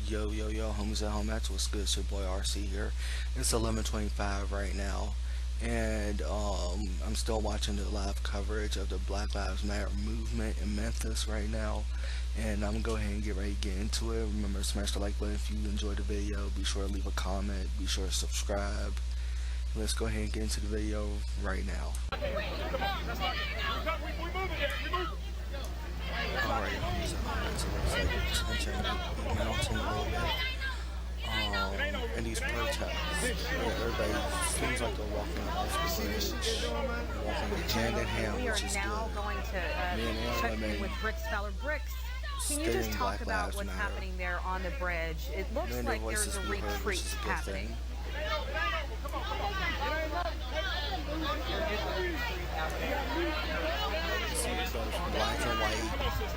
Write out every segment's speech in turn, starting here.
Yo, homies at home. That's what's good. It's your boy RC here. It's 11:25 right now, and I'm still watching the live coverage of the Black Lives Matter movement in Memphis right now. And I'm gonna go ahead and get ready to get into it. Remember, smash the like button if you enjoyed the video. Be sure to leave a comment. Be sure to subscribe. Let's go ahead and get into the video right now. Alright, homies at home. So looks like the tension mounting a little bit. And these protests, everybody seems like they're walking off the bridge, walking hand in hand, which is good. We are now going to check in with Bricks Fowler. Bricks, can you just talk about what's happening there on the bridge? It looks like there's a retreat happening. Black and white,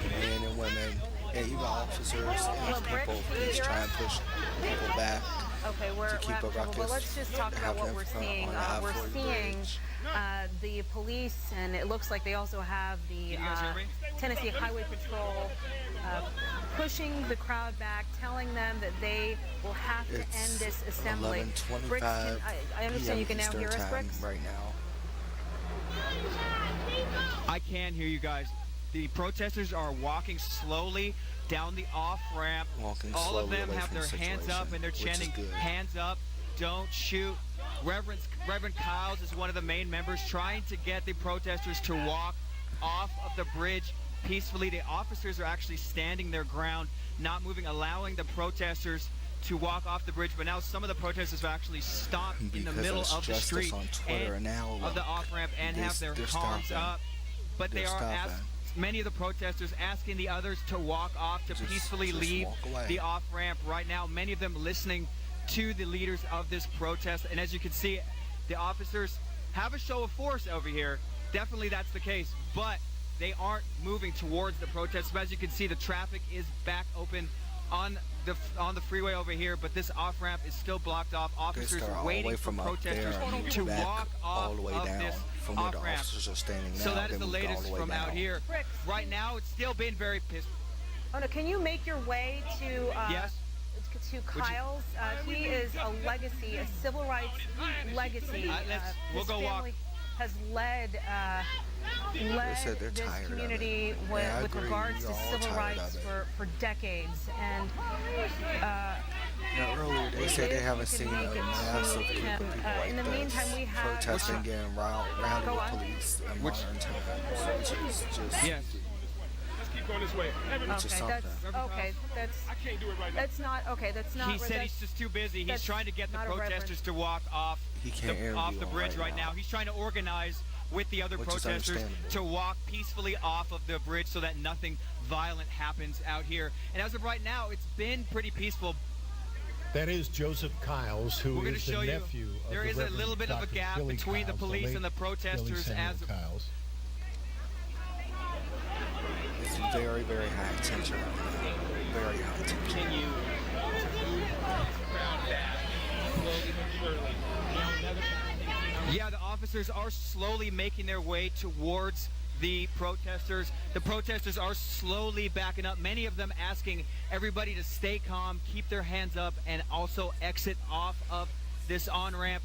men and women, and even officers and people, police try and push people back. Okay, we're well, let's just talk about what we're seeing. We're seeing the police, and it looks like they also have the Tennessee Highway Patrol pushing the crowd back, telling them that they will have to end this assembly. Bricks, I understand you can now hear us, Bricks? Right now. I can hear you guys. The protesters are walking slowly down the off-ramp. All of them have their hands up and they're chanting, hands up, don't shoot. Reverend Kyles is one of the main members trying to get the protesters to walk off of the bridge peacefully. The officers are actually standing their ground, not moving, allowing the protesters to walk off the bridge. But now some of the protesters have actually stopped in the middle of the street and of the off-ramp and have their arms up. But they are many of the protesters asking the others to walk off, to peacefully leave the off-ramp right now. Many of them listening to the leaders of this protest. And as you can see, the officers have a show of force over here. Definitely that's the case, but they aren't moving towards the protest. As you can see, the traffic is back open on the freeway over here, but this off-ramp is still blocked off. Officers are waiting for protesters to walk off of this off-ramp. So that is the latest from out here. Right now, it's still been very peaceful. Oh no, can you make your way to yes? To Kyles? He is a legacy, a civil rights legacy. We'll go walk. Has led this community with regards to civil rights for decades. And earlier they said they haven't seen a massive group of people like in the meantime, we have protesting, getting rounded with police in modern times, which is just yes. Let's keep going this way. I can't do it right now. That's not okay. That's not. He said he's just too busy. He's trying to get the protesters to walk off the bridge right now. He's trying to organize with the other protesters to walk peacefully off of the bridge so that nothing violent happens out here. And as of right now, it's been pretty peaceful. That is Joseph Kyles, who is the nephew of there is a little bit of a gap between the police and the protesters as Kyles. It's very, very high tension right now. Very high tension. Yeah, the officers are slowly making their way towards the protesters. The protesters are slowly backing up, many of them asking everybody to stay calm, keep their hands up, and also exit off of this on-ramp.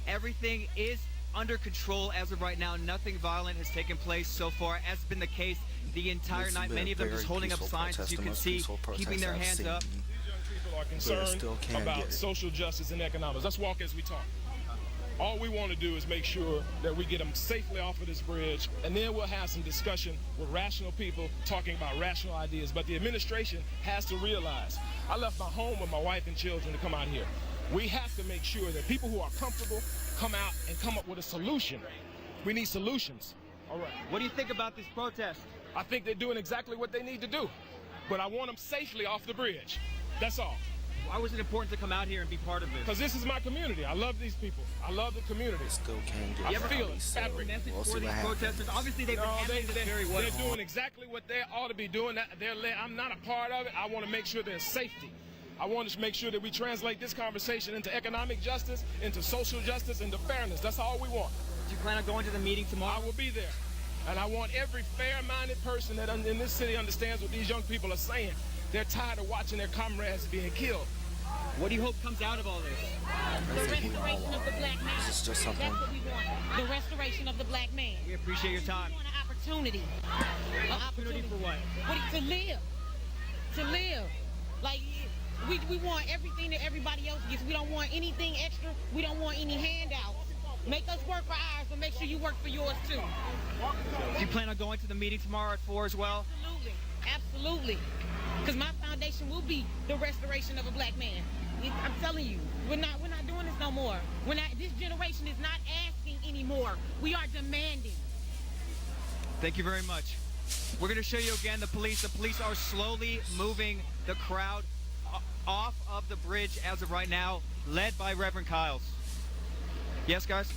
Everything is under control as of right now. Nothing violent has taken place so far, as has been the case the entire night. Many of them just holding up signs, as you can see, keeping their hands up. These young people are concerned about social justice and economics. Let's walk as we talk. All we want to do is make sure that we get them safely off of this bridge, and then we'll have some discussion with rational people talking about rational ideas. But the administration has to realize, I left my home with my wife and children to come out here. We have to make sure that people who are comfortable come out and come up with a solution. We need solutions. All right. What do you think about this protest? I think they're doing exactly what they need to do, but I want them safely off the bridge. That's all. Why was it important to come out here and be part of this? Because this is my community. I love these people. I love the community. Still can't get I feel it. Message for these protesters. Obviously, they've been handling this very well. They're doing exactly what they ought to be doing. I'm not a part of it. I want to make sure there's safety. I want to make sure that we translate this conversation into economic justice, into social justice, into fairness. That's all we want. Do you plan on going to the meeting tomorrow? I will be there. And I want every fair-minded person that in this city understands what these young people are saying They're tired of watching their comrades being killed. What do you hope comes out of all this? The restoration of the black man. This is just something. That's what we want. The restoration of the black man. We appreciate your time. We want an opportunity. An Opportunity for what? To live. To live. Like, we want everything that everybody else gets. We don't want anything extra. We don't want any handouts. Make us work for ours, but make sure you work for yours too. Do you plan on going to the meeting tomorrow at 4 as well? Absolutely. Absolutely. Because my foundation will be the restoration of a black man. I'm telling you, we're not doing this no more. This generation is not asking anymore. We are demanding. Thank you very much. We're going to show you again the police. The police are slowly moving the crowd off of the bridge as of right now, led by Reverend Kyles. Yes, guys?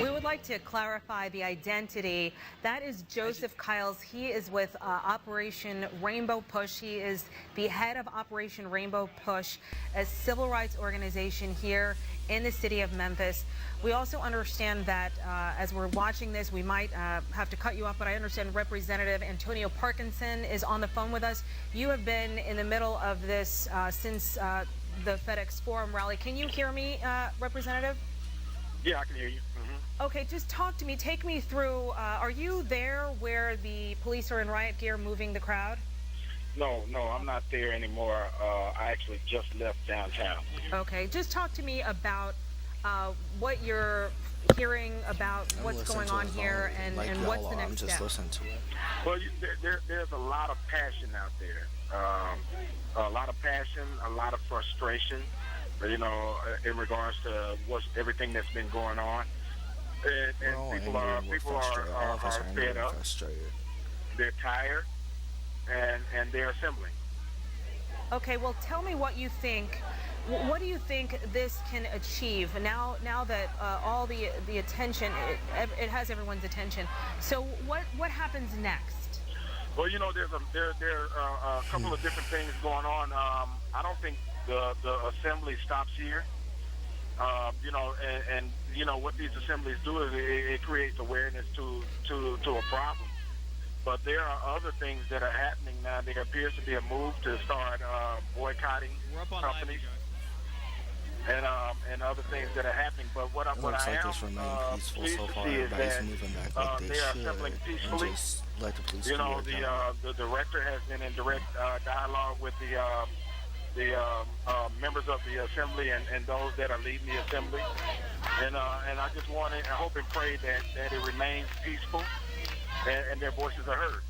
We would like to clarify the identity. That is Joseph Kyles. He is with Operation Rainbow Push. He is the head of Operation Rainbow Push, a civil rights organization here in the city of Memphis. We also understand that as we're watching this, we might have to cut you off, but I understand Representative Antonio Parkinson is on the phone with us. You have been in the middle of this since the FedEx Forum rally. Can you hear me, Representative? Yeah, I can hear you. Okay, just talk to me. Take me through. Are you there where the police are in riot gear moving the crowd? No, I'm not there anymore. I actually just left downtown. Okay, just talk to me about what you're hearing about what's going on here and what's the next step. Listen to it. Well, there's a lot of passion out there. A lot of passion, a lot of frustration, you know, in regards to everything that's been going on. And people are fed up. They're tired, and they're assembling. Okay, well, tell me what you think. What do you think this can achieve now that all the attention, it has everyone's attention? So what happens next? Well, you know, there are a couple of different things going on. I don't think the assembly stops here. You know, and you know what these assemblies do is it creates awareness to a problem. But there are other things that are happening now. There appears to be a move to start boycotting companies and other things that are happening. But what I am pleased to see is that they are assembling peacefully. You know, the director has been in direct dialogue with the members of the assembly and those that are leading the assembly, and I just I hope and pray that it remains peaceful and their voices are heard.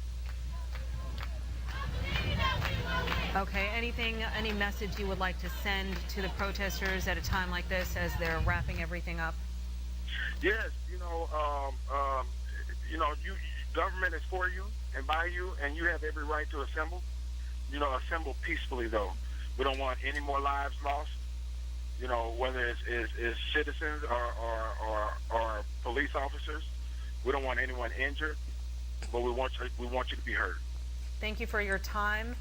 Okay, any message you would like to send to the protesters at a time like this as they're wrapping everything up? Yes, you know, government is for you and by you, and you have every right to assemble. You know, assemble peacefully though. We don't want any more lives lost. You know, whether it's citizens or police officers. We don't want anyone injured, but we want you to be heard. Thank you for your time.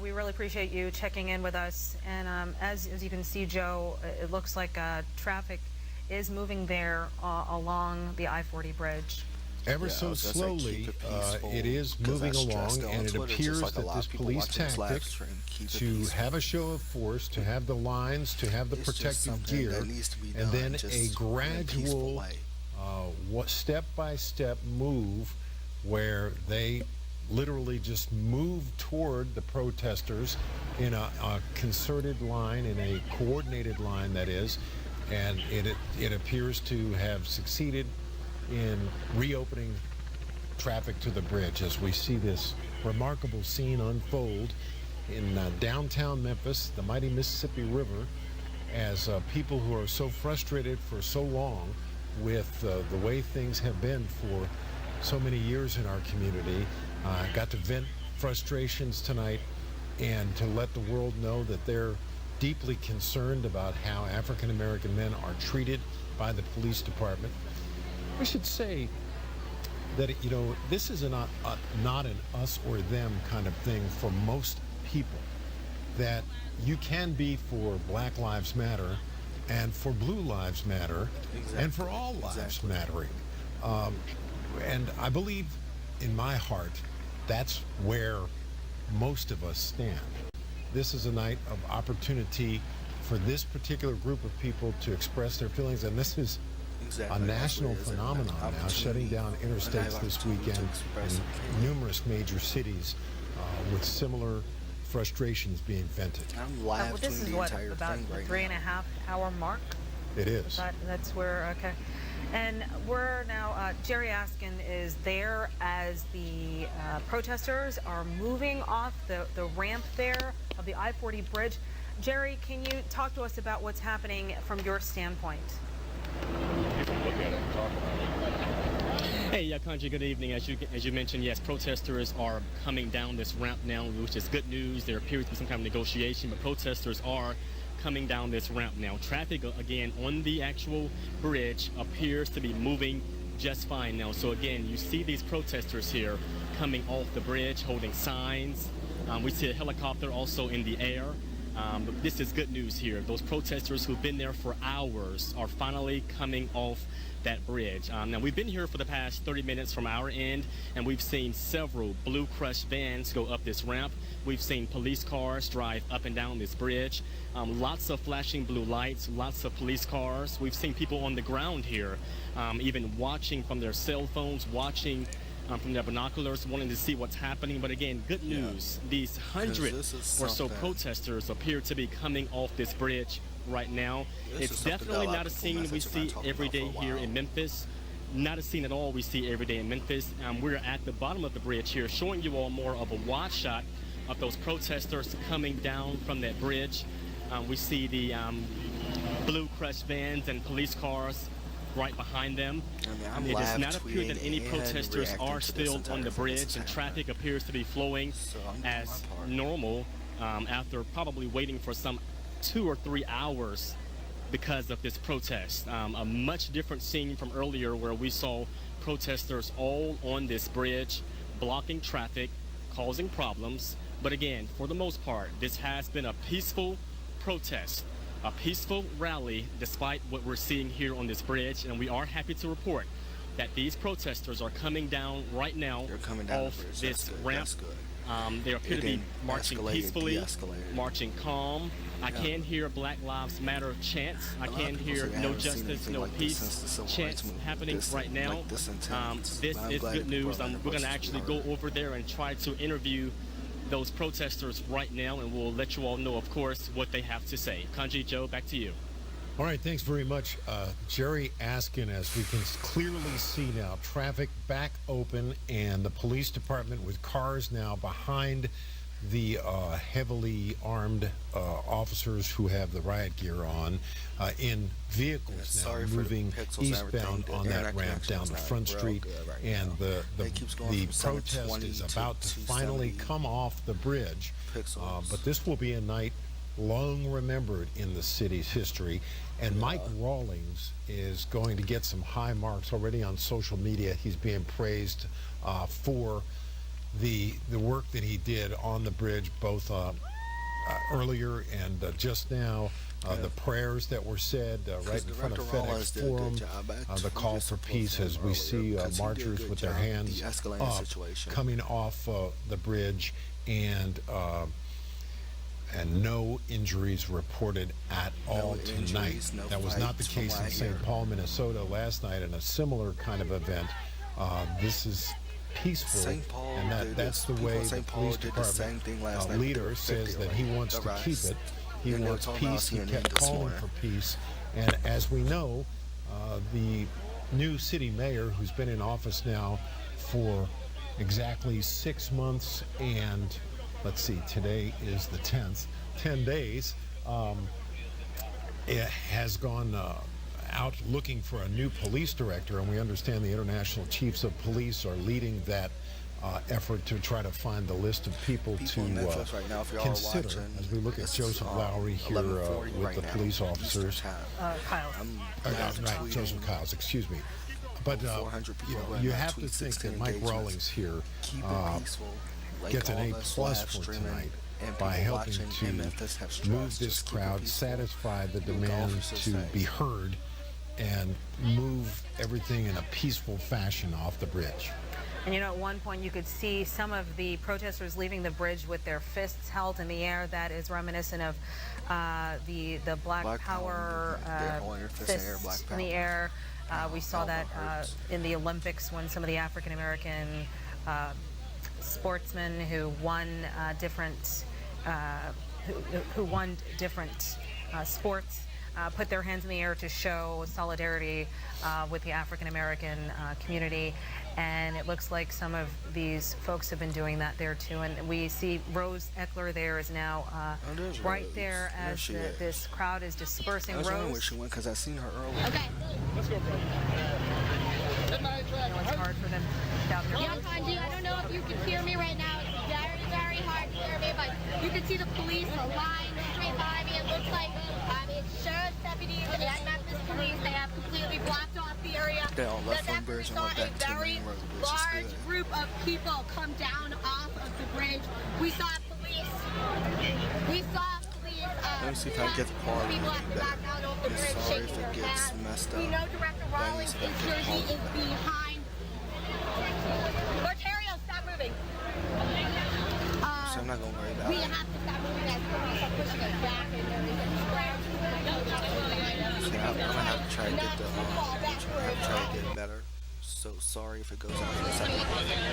We really appreciate you checking in with us. And as you can see, Joe, it looks like traffic is moving there along the I-40 bridge. Ever so slowly, it is moving along, and it appears that this police tactic to have a show of force, to have the lines, to have the protective gear, and then a gradual, step-by-step move where they literally just move toward the protesters in a concerted line, in a coordinated line, that is, and it appears to have succeeded in reopening traffic to the bridge as we see this remarkable scene unfold in downtown Memphis, the mighty Mississippi River, as people who are so frustrated for so long with the way things have been for so many years in our community got to vent frustrations tonight and to let the world know that they're deeply concerned about how African American men are treated by the police department. We should say that, you know, this is not an us or them kind of thing for most people, that you can be for Black Lives Matter and for Blue Lives Matter and for all lives mattering. And I believe in my heart, that's where most of us stand. This is a night of opportunity for this particular group of people to express their feelings, and this is a national phenomenon now, shutting down interstates this weekend in numerous major cities with similar frustrations being vented. I'm live this is what, about the 3.5-hour mark? It is. That's where, okay. And we're now, Jerry Askin is there as the protesters are moving off the ramp there of the I-40 bridge. Jerry, can you talk to us about what's happening from your standpoint? Hey, Kanji, good evening. As you mentioned, yes, protesters are coming down this ramp now, which is good news. There appears to be some kind of negotiation, but protesters are coming down this ramp now. Traffic, again, on the actual bridge appears to be moving just fine now. So, again, you see these protesters here coming off the bridge, holding signs. We see a helicopter also in the air. But this is good news here. Those protesters who've been there for hours are finally coming off that bridge. Now, we've been here for the past 30 minutes from our end, and we've seen several blue crush vans go up this ramp. We've seen police cars drive up and down this bridge. Lots of flashing blue lights, lots of police cars. We've seen people on the ground here, even watching from their cell phones, watching from their binoculars, wanting to see what's happening. But again, good news. These 100 or so protesters appear to be coming off this bridge right now. It's definitely not a scene we see every day here in Memphis. Not a scene at all we see every day in Memphis. We're at the bottom of the bridge here, showing you all more of a wide shot of those protesters coming down from that bridge. We see the blue crush vans and police cars right behind them. It does not appear that any protesters are still on the bridge, and traffic appears to be flowing as normal after probably waiting for some 2 or 3 hours because of this protest. A much different scene from earlier where we saw protesters all on this bridge blocking traffic, causing problems. But again, for the most part, this has been a peaceful protest, a peaceful rally, despite what we're seeing here on this bridge. And we are happy to report that these protesters are coming down right now off this ramp. They appear to be marching peacefully, marching calm. I can hear Black Lives Matter chants. I can hear no justice, no peace chants happening right now. This is good news. We're going to actually go over there and try to interview those protesters right now, and we'll let you all know, of course, what they have to say. Kanji, Joe, back to you. All right, thanks very much. Jerry Askin, as we can clearly see now, traffic back open, and the police department with cars now behind the heavily armed officers who have the riot gear on in vehicles now moving eastbound on that ramp down to Front Street, and the protest is about to finally come off the bridge. But this will be a night long remembered in the city's history, and Mike Rawlings is going to get some high marks already on social media. He's being praised for the work that he did on the bridge, both earlier and just now. The prayers that were said right in front of FedEx Forum, the call for peace as we see marchers with their hands up coming off the bridge, and no injuries reported at all tonight. That was not the case in St. Paul, Minnesota last night in a similar kind of event. This is peaceful, and that's the way the police department leader says that he wants to keep it. He wants peace. He kept calling for peace. And as we know, the new city mayor, who's been in office now for exactly 6 months and, let's see, today is the 10th, 10 days, it has gone out looking for a new police director, and we understand the International Chiefs of Police are leading that effort to try to find the list of people to consider as we look at Joseph Lowry here with the police officers. Right, Joseph Kyles, excuse me. But you have to think that Mike Rawlings here gets an A+ for tonight by helping to move this crowd, satisfy the demand to be heard, and move everything in a peaceful fashion off the bridge. And at one point you could see some of the protesters leaving the bridge with their fists held in the air. That is reminiscent of the Black Power fist in the air. We saw that in the Olympics when some of the African American sportsmen who won different sports put their hands in the air to show solidarity with the African American community. And it looks like some of these folks have been doing that there too. And we see Rose Eckler there is now right there as this crowd is dispersing. I was wondering where she went because I seen her earlier. Okay. Let's go, bro. It's hard for them down there. Yeah, Kanji, I don't know if you can hear me right now. It's very, very hard to hear me, but you can see the police line straight by me. It looks like it's sheriff's deputies and Memphis police. They have completely blocked off the area. They all left from bridge and went back to the main road, which is good. Large group of people come down off of the bridge. We saw police. Let me see if I can get the quality People have to better. back out over the I'm bridge, sorry shaking if their it gets hands. messed We up. know Director Rawlings in Jersey is behind. Ontario, stop moving. So I'm not going to worry about We it. have to stop moving as police are pushing us back and everything. See, I'm going to have to try to get it better. So sorry if it goes out for a second.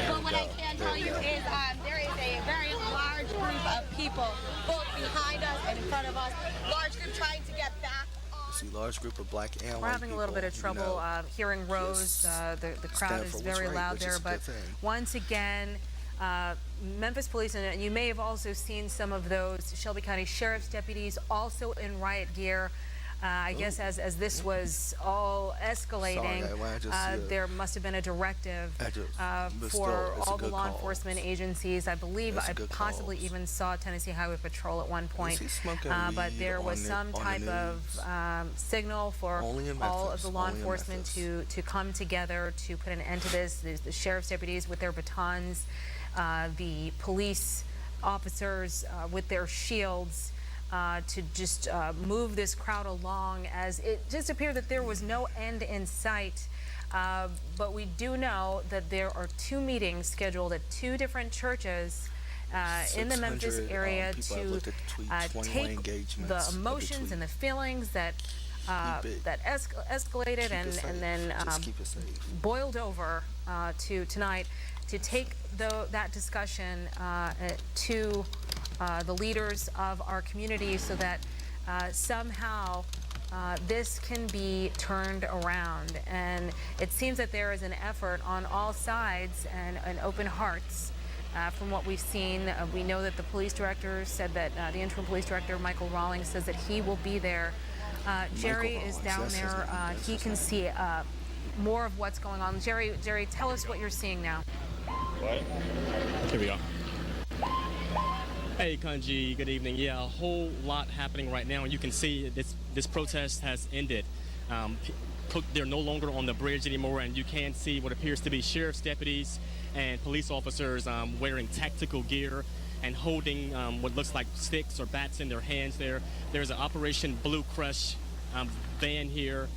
But what I can tell you is there is a very large group of people both behind us and in front of us. Large group trying to get back. See, large group of black and We're white having a little bit of people, trouble hearing Rose. The crowd is very loud there, but once again, Memphis police, and you may have also seen some of those Shelby County Sheriff's deputies also in riot gear. I guess as this was all escalating, there must have been a directive for all the law enforcement agencies. I believe I possibly even saw Tennessee Highway Patrol at one point, but there was some type of signal for all of the law enforcement to come together to put an end to this. The sheriff's deputies with their batons, the police officers with their shields, to just move this crowd along, as it just appeared that there was no end in sight. But we do know that there are 2 meetings scheduled at 2 different churches in the Memphis area to take the emotions and the feelings that escalated and then boiled over to tonight, to take that discussion to the leaders of our community so that somehow this can be turned around. And it seems that there is an effort on all sides and open hearts. From what we've seen, we know that the police director said that the interim police director, Michael Rawlings, says that he will be there. Jerry is down there. He can see more of what's going on. Jerry, tell us what you're seeing now. What? Here we go. Hey, Kanji, good evening. Yeah, a whole lot happening right now, and you can see this protest has ended. They're no longer on the bridge anymore, and you can see what appears to be sheriff's deputies and police officers wearing tactical gear and holding what looks like sticks or bats in their hands there. There's an Operation Blue Crush van here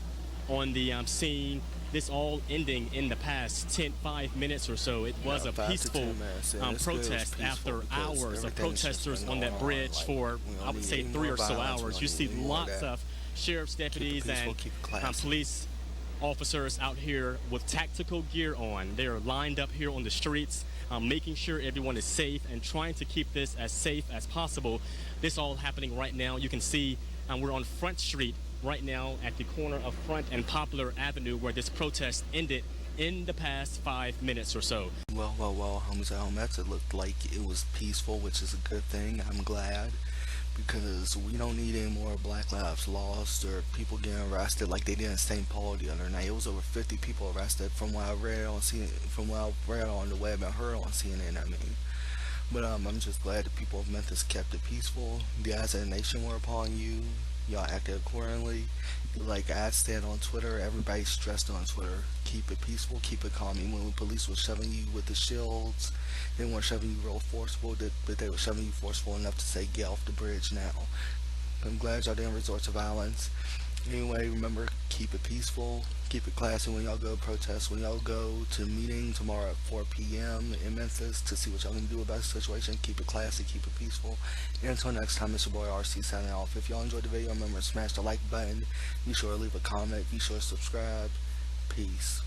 on the scene. This all ending in the past 5 minutes or so. It was a peaceful protest after hours of protesters on that bridge for, I would say, 3 or so hours. You see lots of sheriff's deputies and police officers out here with tactical gear on. They are lined up here on the streets, making sure everyone is safe and trying to keep this as safe as possible. This all happening right now. You can see we're on Front Street right now at the corner of Front and Poplar Avenue, where this protest ended in the past 5 minutes or so. Well, homies at home, it looked like it was peaceful, which is a good thing. I'm glad, because we don't need any more Black lives lost or people getting arrested like they did in St. Paul the other night. It was over 50 people arrested from what I read on the web and heard on CNN. I mean, but I'm just glad the people of Memphis kept it peaceful. The eyes of the nation were upon you. Y'all acted accordingly. Like I said on Twitter, everybody stressed on Twitter, keep it peaceful, keep it calm. Even when the police were shoving you with the shields, they weren't shoving you real forceful, but they were shoving you forceful enough to say, get off the bridge now. I'm glad y'all didn't resort to violence. Anyway, remember, keep it peaceful, keep it classy when y'all go protest, when y'all go to meeting tomorrow at 4 p.m. in Memphis to see what y'all can do about the situation. Keep it classy, keep it peaceful. And until next time, it's your boy RC signing off. If y'all enjoyed the video, remember to smash the like button. Be sure to leave a comment. Be sure to subscribe. Peace.